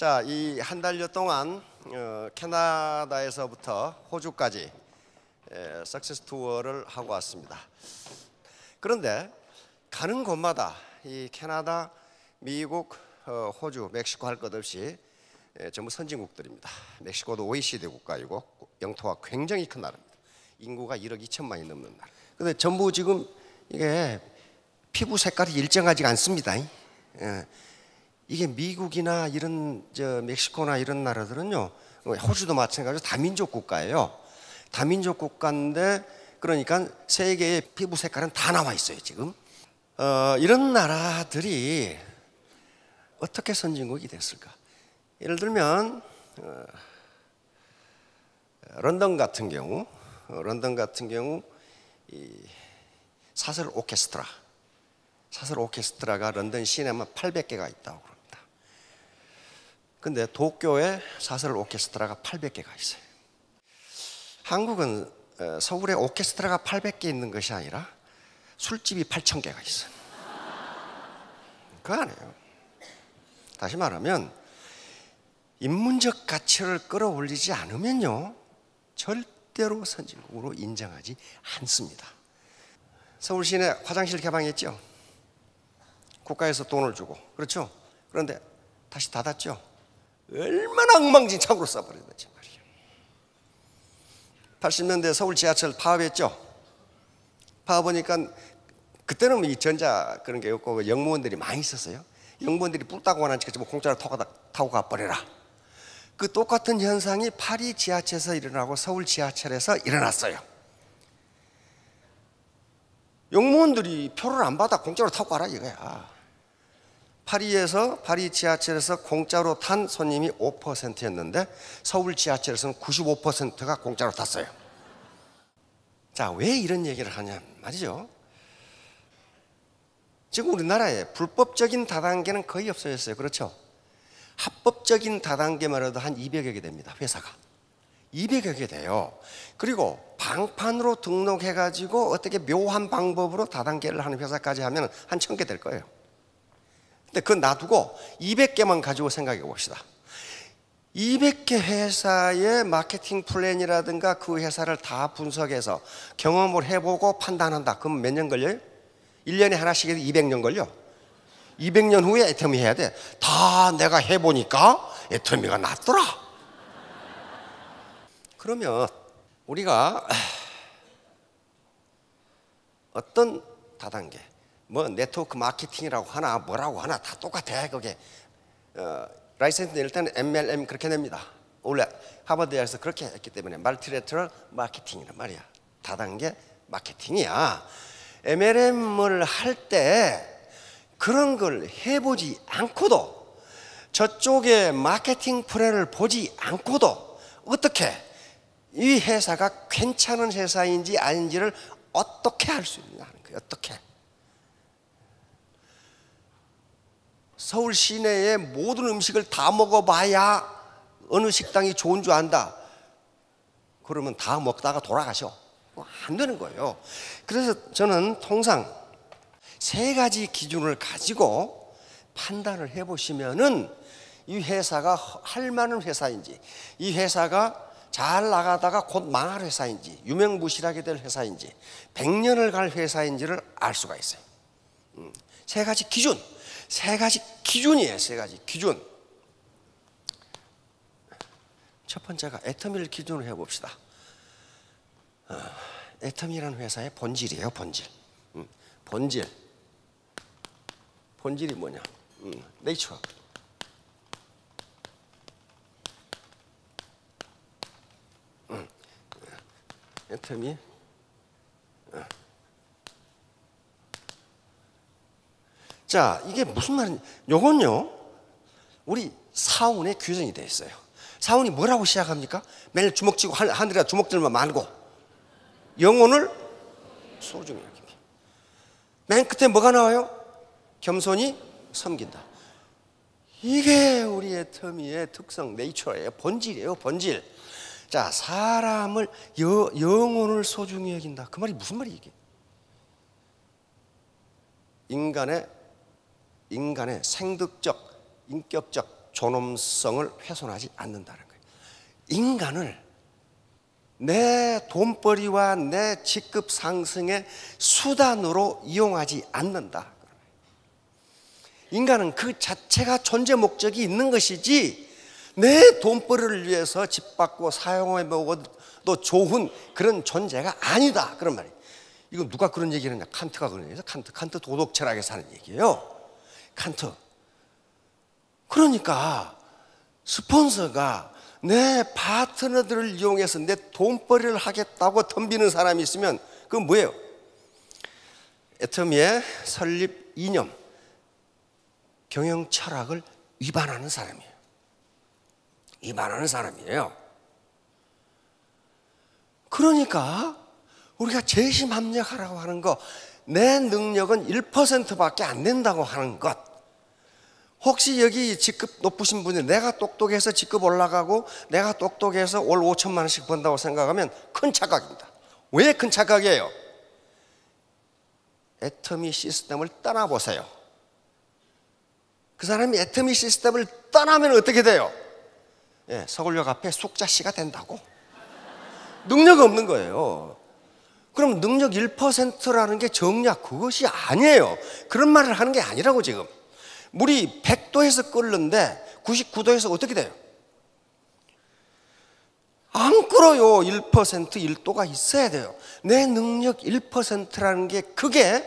자, 이 한 달여 동안 캐나다에서부터 호주까지 석세스 투어를 하고 왔습니다. 그런데 가는 곳마다 이 캐나다, 미국, 호주, 멕시코 할 것 없이 전부 선진국들입니다. 멕시코도 OECD 국가이고 영토가 굉장히 큰 나라입니다. 인구가 1억 2천만이 넘는 나라. 근데 전부 지금 이게 피부 색깔이 일정하지가 않습니다. 이게 미국이나 이런 멕시코나 이런 나라들은요, 호주도 마찬가지로 다민족 국가예요. 다민족 국가인데 그러니까 세계의 피부 색깔은 다 나와 있어요 지금. 이런 나라들이 어떻게 선진국이 됐을까? 예를 들면 런던 같은 경우 이 사설 오케스트라가 런던 시내만 800개가 있다고 그럽니다. 근데 도쿄에 사설 오케스트라가 800개가 있어요. 한국은 서울에 오케스트라가 800개 있는 것이 아니라 술집이 8,000개가 있어요. 그거 아니에요. 다시 말하면 인문적 가치를 끌어올리지 않으면요, 절대로 선진국으로 인정하지 않습니다. 서울 시내 화장실 개방했죠. 국가에서 돈을 주고, 그렇죠? 그런데 다시 닫았죠. 얼마나 엉망진창으로 써버렸는지 말이에요. 80년대 서울 지하철 파업했죠. 파업하니까 그때는 이 전자 그런 게 없고 영무원들이 많이 있었어요. 영무원들이 뿔 따고 가니까 공짜로 타고 가버려라. 그 똑같은 현상이 파리 지하철에서 일어나고 서울 지하철에서 일어났어요. 영무원들이 표를 안 받아 공짜로 타고 가라 이거야. 파리 지하철에서 공짜로 탄 손님이 5%였는데 서울 지하철에서는 95%가 공짜로 탔어요. 자, 왜 이런 얘기를 하냐 말이죠. 지금 우리나라에 불법적인 다단계는 거의 없어졌어요. 그렇죠? 합법적인 다단계만 해도 한 200여 개 됩니다. 회사가 200여 개 돼요. 그리고 방판으로 등록해가지고 어떻게 묘한 방법으로 다단계를 하는 회사까지 하면 한 1000개 될 거예요. 근데 그건 놔두고 200개만 가지고 생각해 봅시다. 200개 회사의 마케팅 플랜이라든가 그 회사를 다 분석해서 경험을 해보고 판단한다. 그럼 몇 년 걸려요? 1년에 하나씩 해도 200년 걸려. 200년 후에 애터미 해야 돼. 다 내가 해보니까 애터미가 낫더라. 그러면 우리가 어떤 다단계, 뭐 네트워크 마케팅이라고 하나 뭐라고 하나 다 똑같아. 그게 라이센스 낼 때는 MLM 그렇게 냅니다. 원래 하버드에서 그렇게 했기 때문에 멀티레터럴 마케팅이란 말이야. 다단계 마케팅이야. MLM을 할 때 그런 걸 해보지 않고도, 저쪽에 마케팅 플랜을 보지 않고도 어떻게 이 회사가 괜찮은 회사인지 아닌지를 어떻게 할 수 있느냐 하는 거예요. 어떻게. 서울 시내의 모든 음식을 다 먹어봐야 어느 식당이 좋은 줄 안다. 그러면 다 먹다가 돌아가셔. 안 되는 거예요. 그래서 저는 통상 3가지 기준을 가지고 판단을 해보시면은 이 회사가 할 만한 회사인지, 이 회사가 잘 나가다가 곧 망할 회사인지, 유명무실하게 될 회사인지, 100년을 갈 회사인지를 알 수가 있어요. 3가지 기준. 3가지 기준이에요. 3가지 기준. 첫 번째가 애터미를 기준으로 해봅시다. 애터미라는 회사의 본질이에요. 본질이 뭐냐? 네이처. 애터미. 자, 이게 무슨 말인지, 요건요, 우리 사운에 규정이 되어 있어요. 사운이 뭐라고 시작합니까? 매일 주먹 쥐고 하늘에 주먹 들만 말고 영혼을 소중히 여깁니다. 맨 끝에 뭐가 나와요? 겸손히 섬긴다. 이게 우리의 터미의 특성, 네이처예요. 본질이에요. 본질. 자, 사람을 영혼을 소중히 여긴다. 그 말이 무슨 말이에요? 이게? 인간의 생득적, 인격적 존엄성을 훼손하지 않는다는 거예요. 인간을 내 돈벌이와 내 직급 상승의 수단으로 이용하지 않는다. 인간은 그 자체가 존재 목적이 있는 것이지 내 돈벌이를 위해서 집 받고 사용해 먹어도 좋은 그런 존재가 아니다. 그런 말이에요. 이거 누가 그런 얘기를 했냐? 칸트가 그런 얘기해서 칸트 도덕 철학에서 하는 얘기예요. 칸트. 그러니까 스폰서가 내 파트너들을 이용해서 내 돈벌이를 하겠다고 덤비는 사람이 있으면 그건 뭐예요? 애터미의 설립 이념, 경영 철학을 위반하는 사람이에요. 위반하는 사람이에요. 그러니까 우리가 재심합력하라고 하는 거, 내 능력은 1%밖에 안 된다고 하는 것, 혹시 여기 직급 높으신 분이 내가 똑똑해서 직급 올라가고 내가 똑똑해서 월 5천만 원씩 번다고 생각하면 큰 착각입니다. 왜 큰 착각이에요? 애터미 시스템을 떠나보세요. 그 사람이 애터미 시스템을 떠나면 어떻게 돼요? 예, 서울역 앞에 숙자씨가 된다고. 능력 없는 거예요. 그럼 능력 1%라는 게 정략, 그것이 아니에요. 그런 말을 하는 게 아니라고. 지금 물이 100도에서 끓는데 99도에서 어떻게 돼요? 안 끓어요. 1%, 1도가 있어야 돼요. 내 능력 1%라는 게 그게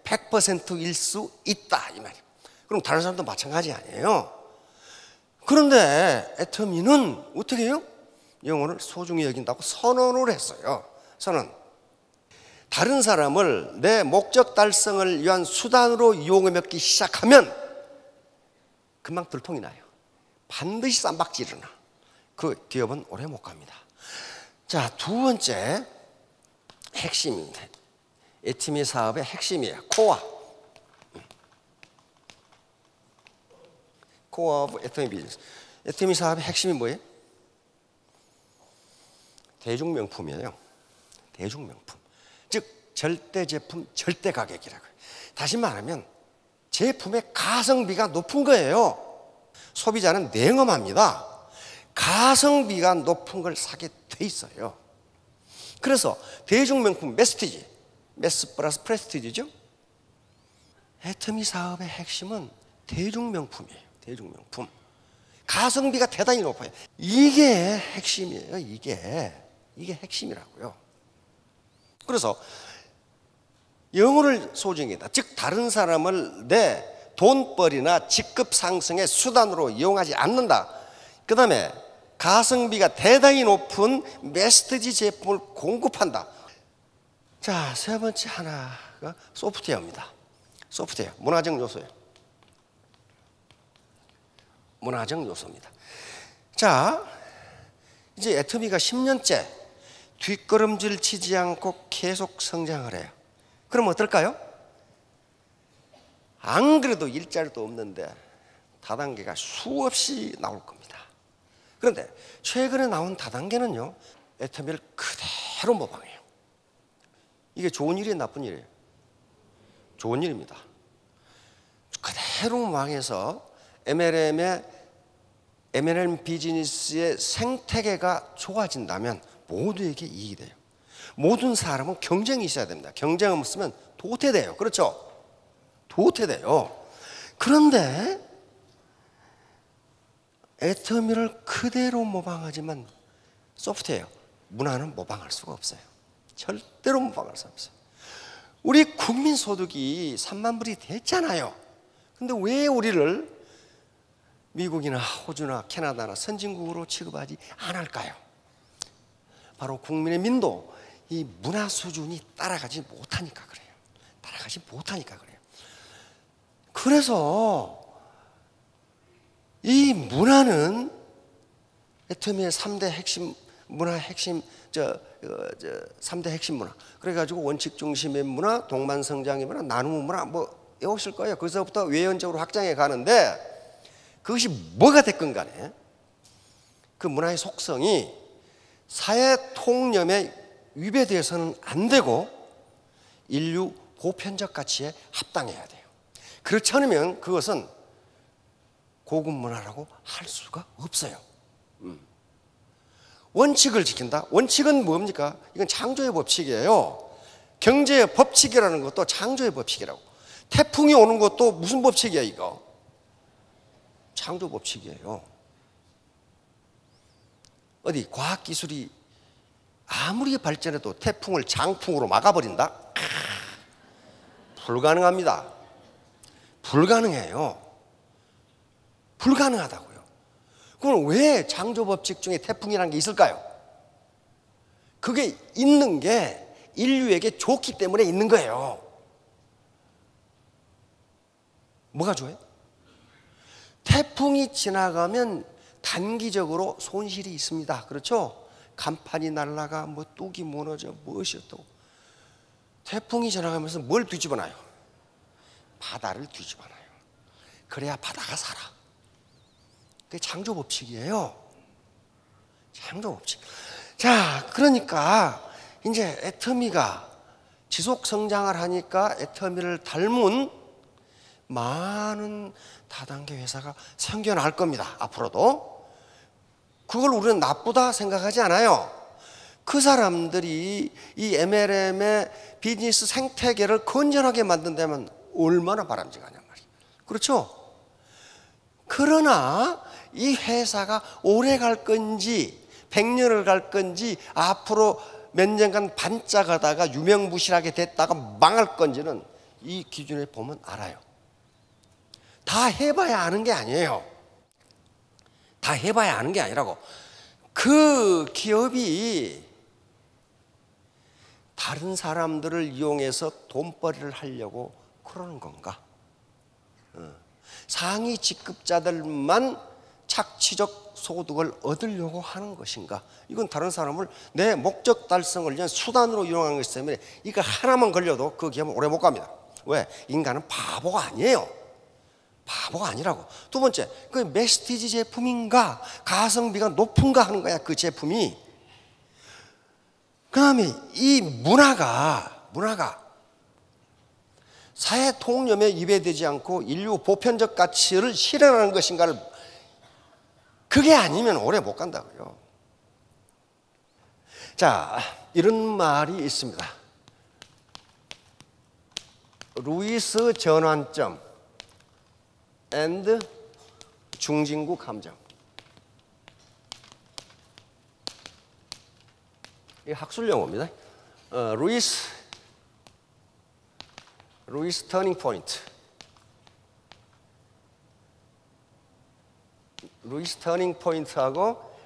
100%일 수 있다, 이 말이에요. 그럼 다른 사람도 마찬가지 아니에요. 그런데 애터미는 어떻게 해요? 영혼을 소중히 여긴다고 선언을 했어요. 선언. 다른 사람을 내 목적 달성을 위한 수단으로 이용해 먹기 시작하면 금방 들통이 나요. 반드시 쌈박질이 일어나. 그 기업은 오래 못 갑니다. 자, 두 번째 핵심입니다. 애터미 사업의 핵심이에요. 코어 오브 애터미 비즈니스. 애터미 사업의 핵심이 뭐예요? 대중명품이에요. 대중명품. 즉 절대 제품, 절대 가격이라고요. 다시 말하면 제품의 가성비가 높은 거예요. 소비자는 냉엄합니다. 가성비가 높은 걸 사게 돼 있어요. 그래서 대중명품, 메스티지, 메스 플러스 프레스티지죠. 애터미 사업의 핵심은 대중명품이에요. 대중명품. 가성비가 대단히 높아요. 이게 핵심이에요. 이게 핵심이라고요. 그래서 영혼을 소중히 여긴다. 즉 다른 사람을 내 돈벌이나 직급 상승의 수단으로 이용하지 않는다. 그 다음에 가성비가 대단히 높은 메스티지 제품을 공급한다. 자, 세 번째 하나가 소프트웨어입니다. 소프트웨어, 문화적 요소예요. 문화적 요소입니다. 자, 이제 애터미가 10년째 뒷걸음질 치지 않고 계속 성장을 해요. 그럼 어떨까요? 안 그래도 일자리도 없는데 다단계가 수없이 나올 겁니다. 그런데 최근에 나온 다단계는요, 애터미를 그대로 모방해요. 이게 좋은 일이에요, 나쁜 일이에요? 좋은 일입니다. 그대로 모방해서 MLM 비즈니스의 생태계가 좋아진다면 모두에게 이익이 돼요. 모든 사람은 경쟁이 있어야 됩니다. 경쟁 없으면 도태돼요. 그렇죠? 도태돼요. 그런데 애터미를 그대로 모방하지만 소프트웨어, 문화는 모방할 수가 없어요. 절대로 모방할 수 없어요. 우리 국민 소득이 3만 불이 됐잖아요. 근데 왜 우리를 미국이나 호주나 캐나다나 선진국으로 취급하지 않을까요? 바로 국민의 민도, 이 문화 수준이 따라가지 못하니까 그래요. 따라가지 못하니까 그래요. 그래서 이 문화는 애터미의 3대 핵심 문화, 3대 핵심 문화. 그래가지고 원칙 중심의 문화, 동반성장의 문화, 나눔의 문화 뭐 외우실 거예요. 거기서부터 외연적으로 확장해 가는데 그것이 뭐가 됐건 간에 그 문화의 속성이 사회 통념에 위배되어서는 안 되고 인류 보편적 가치에 합당해야 돼요. 그렇지 않으면 그것은 고급 문화라고 할 수가 없어요. 원칙을 지킨다? 원칙은 뭡니까? 이건 창조의 법칙이에요. 경제의 법칙이라는 것도 창조의 법칙이라고. 태풍이 오는 것도 무슨 법칙이야 이거? 창조 법칙이에요. 어디 과학기술이 아무리 발전해도 태풍을 장풍으로 막아버린다? 불가능합니다. 불가능해요. 불가능하다고요. 그럼 왜 창조법칙 중에 태풍이라는 게 있을까요? 그게 있는 게 인류에게 좋기 때문에 있는 거예요. 뭐가 좋아요? 태풍이 지나가면 단기적으로 손실이 있습니다. 그렇죠? 간판이 날아가, 뭐 뚝이 무너져, 무엇이 어떠고. 태풍이 지나가면서 뭘 뒤집어놔요? 바다를 뒤집어놔요. 그래야 바다가 살아. 그게 창조법칙이에요. 창조법칙. 자, 그러니까 이제 애터미가 지속 성장을 하니까 애터미를 닮은 많은 다단계 회사가 생겨날 겁니다. 앞으로도. 그걸 우리는 나쁘다 생각하지 않아요. 그 사람들이 이 MLM의 비즈니스 생태계를 건전하게 만든다면 얼마나 바람직하냔 말이에요. 그렇죠? 그러나 이 회사가 오래 갈 건지 100년을 갈 건지 앞으로 몇 년간 반짝하다가 유명무실하게 됐다가 망할 건지는 이 기준에 보면 알아요. 다 해봐야 아는 게 아니에요. 다 해봐야 아는 게 아니라고. 그 기업이 다른 사람들을 이용해서 돈벌이를 하려고 그러는 건가? 상위 직급자들만 착취적 소득을 얻으려고 하는 것인가? 이건 다른 사람을 내 목적 달성을 위한 수단으로 이용하는 것이기 때문에 이거 하나만 걸려도 그 기업은 오래 못 갑니다. 왜? 인간은 바보가 아니에요. 바보가 아니라고. 두 번째, 그 메시티지 제품인가 가성비가 높은가 하는 거야, 그 제품이. 그 다음에 이 문화가 사회 통념에 위배되지 않고 인류 보편적 가치를 실현하는 것인가를, 그게 아니면 오래 못 간다고요. 자, 이런 말이 있습니다. 루이스 전환점 and 중진국 함정. 이 학술 용어입니다. 루이스 터닝 포인트. 루이스 터닝 포인트하고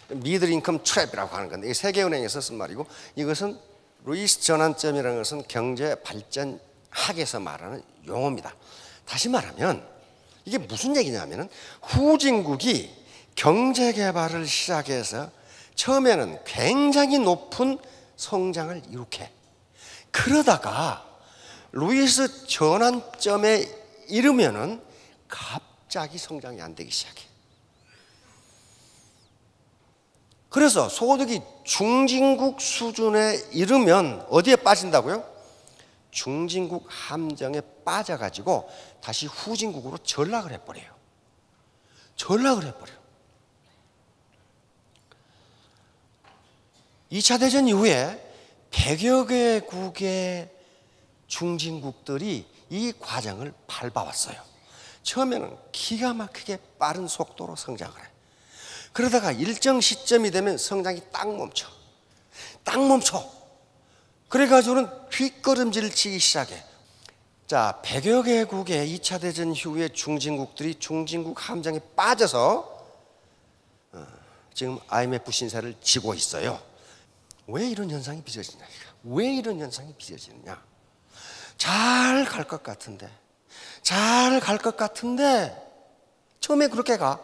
미들 인컴 트랩이라고 하는 건데, 이게 세계은행에서 쓴 말이고, 이것은 루이스 전환점이라는 것은 경제 발전 학에서 말하는 용어입니다. 다시 말하면 이게 무슨 얘기냐면은 후진국이 경제 개발을 시작해서 처음에는 굉장히 높은 성장을 이룩해. 그러다가 루이스 전환점에 이르면은 갑자기 성장이 안 되기 시작해. 그래서 소득이 중진국 수준에 이르면 어디에 빠진다고요? 중진국 함정에 빠져가지고 다시 후진국으로 전락을 해버려요. 전락을 해버려요. 2차 대전 이후에 100여 개국의 중진국들이 이 과정을 밟아왔어요. 처음에는 기가 막히게 빠른 속도로 성장을 해요. 그러다가 일정 시점이 되면 성장이 딱 멈춰. 그래가지고는 뒷걸음질 치기 시작해. 자, 100여 개국의 2차 대전 이후에 중진국들이 중진국 함정에 빠져서 지금 IMF 신세를 지고 있어요. 왜 이런 현상이 빚어지냐? 왜 이런 현상이 빚어지느냐? 잘 갈 것 같은데 처음에 그렇게 가.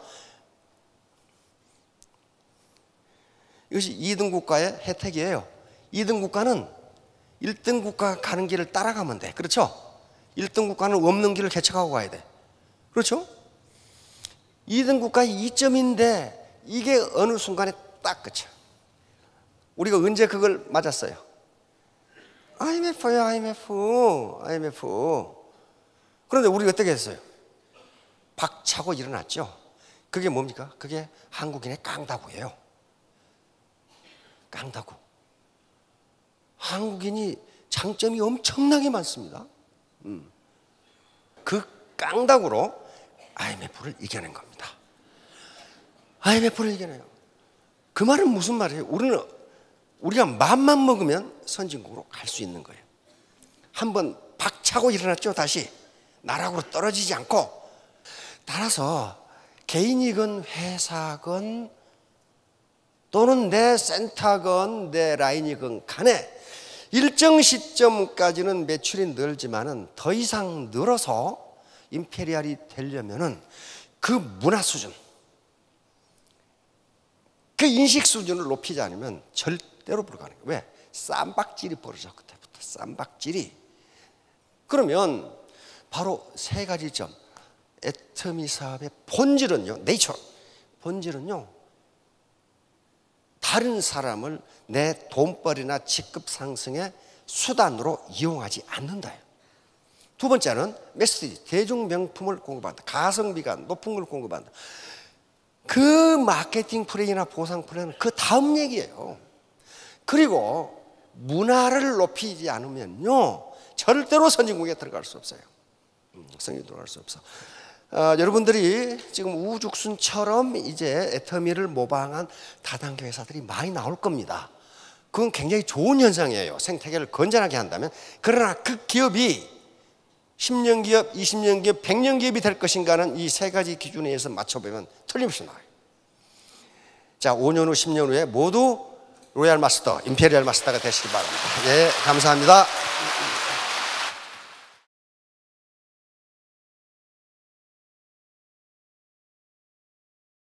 이것이 2등 국가의 혜택이에요. 2등 국가는 1등 국가 가는 길을 따라가면 돼. 그렇죠? 1등 국가는 없는 길을 개척하고 가야 돼. 그렇죠? 2등 국가의 이점인데 이게 어느 순간에 딱 그쳐. 우리가 언제 그걸 맞았어요? IMF요, IMF. 그런데 우리가 어떻게 했어요? 박차고 일어났죠. 그게 뭡니까? 그게 한국인의 깡다구예요. 깡다구. 한국인이 장점이 엄청나게 많습니다. 그 깡다구로 IMF를 이겨낸 겁니다. IMF를 이겨내요. 그 말은 무슨 말이에요? 우리가 마음만 먹으면 선진국으로 갈 수 있는 거예요. 한번 박차고 일어났죠. 다시 나락으로 떨어지지 않고. 따라서 개인이건 회사건 또는 내 센터건 내 라인이건 간에 일정 시점까지는 매출이 늘지만은 더 이상 늘어서 임페리얼이 되려면은 그 문화 수준, 그 인식 수준을 높이지 않으면 절대로 불가능해요. 왜? 쌈박질이 벌어져. 그때부터 쌈박질이. 그러면 바로 세 가지 점. 애터미 사업의 본질은요, 네이처 본질은요, 다른 사람을 내 돈벌이나 직급 상승의 수단으로 이용하지 않는다요. 두 번째는 메시지, 대중 명품을 공급한다. 가성비가 높은 걸 공급한다. 그 마케팅 플레이나 보상 플레이는 그 다음 얘기예요. 그리고 문화를 높이지 않으면요, 절대로 선진국에 들어갈 수 없어요. 선진국에 들어갈 수 없어. 여러분들이 지금 우죽순처럼 이제 애터미를 모방한 다단계 회사들이 많이 나올 겁니다. 그건 굉장히 좋은 현상이에요. 생태계를 건전하게 한다면. 그러나 그 기업이 10년 기업, 20년 기업, 100년 기업이 될 것인가는 이 세 가지 기준에 의해서 맞춰보면 틀림없이 나와요. 자, 5년 후, 10년 후에 모두 로얄 마스터, 임페리얼 마스터가 되시기 바랍니다. 예, 감사합니다.